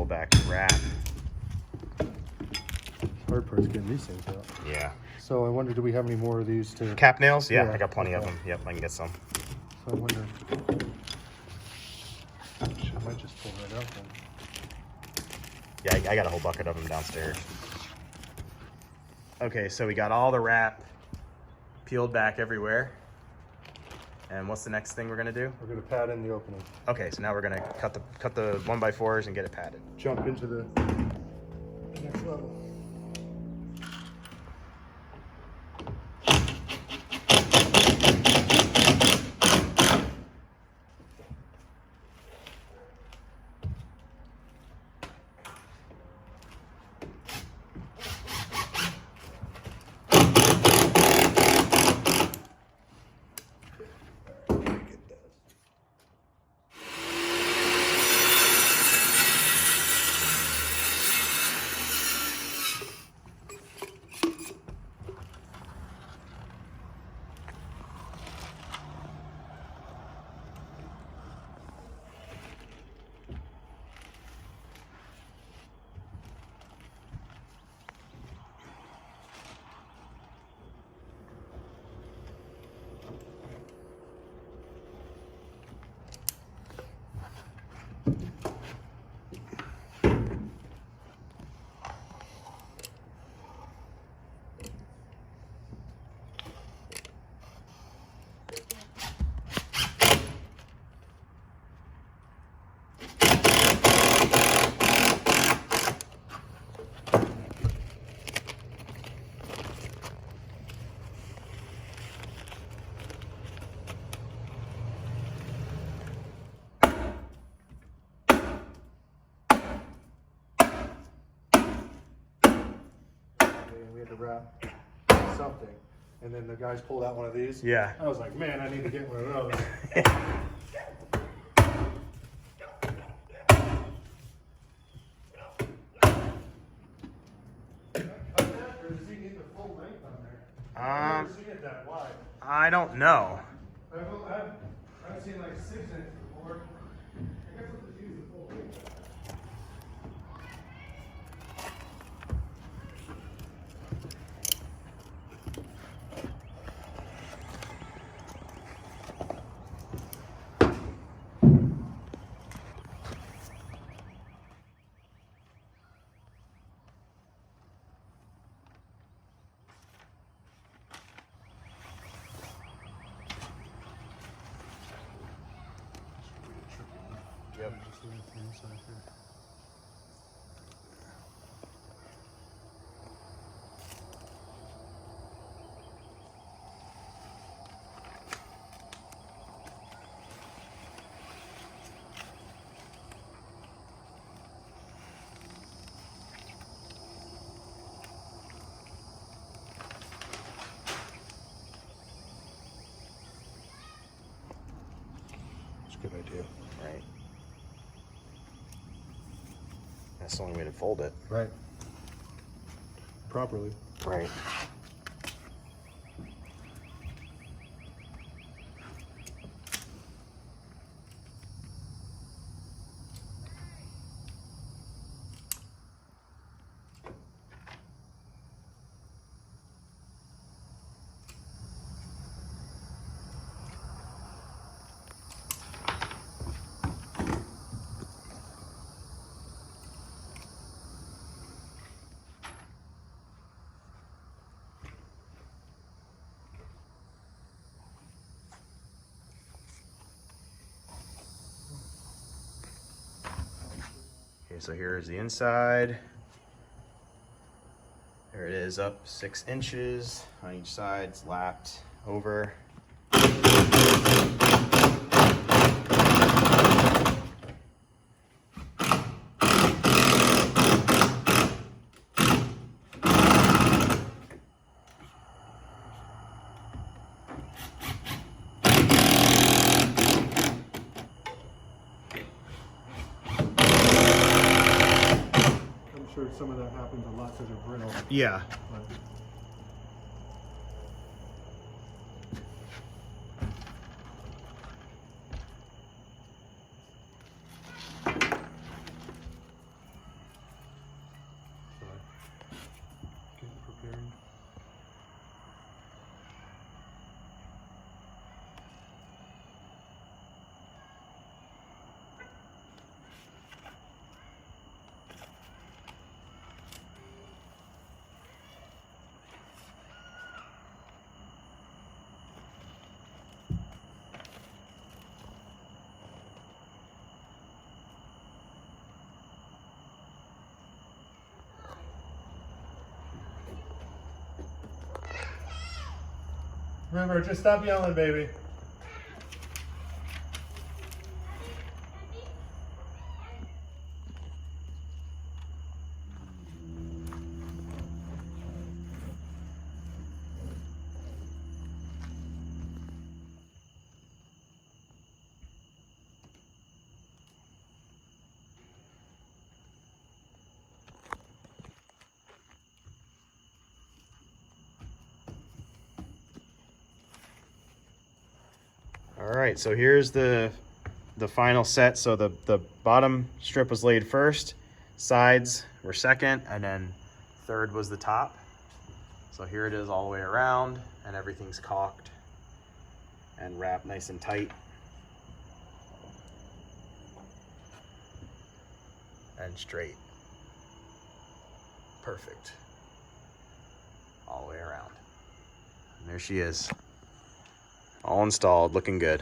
back wrap. Hard part's getting these things out. Yeah. So I wonder, do we have any more of these to... Cap nails? Yeah, Yeah, I got plenty of okay. them. Yep, I can get some. So I wonder... I might just pull that out then. Yeah, I got a whole bucket of them downstairs. Okay, so we got all the wrap peeled back everywhere. And what's the next thing we're gonna do? We're gonna pad in the opening. Okay, so now we're gonna cut the 1x4s and get it padded. Jump into the next level. We had to wrap something, and then the guys pulled out one of these. Yeah. I was like, man, I need to get one of those. Does he get the full length on there? I've never seen it that wide. I don't know. I've seen like 6 inches before. I guess we'll just use the full length. Yep. That's a good idea. Right. That's the only way to fold it. Right. Properly. Right. Okay, so here's the inside. There it is, up 6 inches on each side. It's lapped over. I'm sure some of that happens a lot because they're brittle. Yeah. But Remember, just stop yelling, baby. All right, so here's the final set. So the bottom strip was laid first, sides were second, and then third was the top. So here it is all the way around, and everything's caulked and wrapped nice and tight. And straight. Perfect. All the way around. And there she is. All installed, looking good.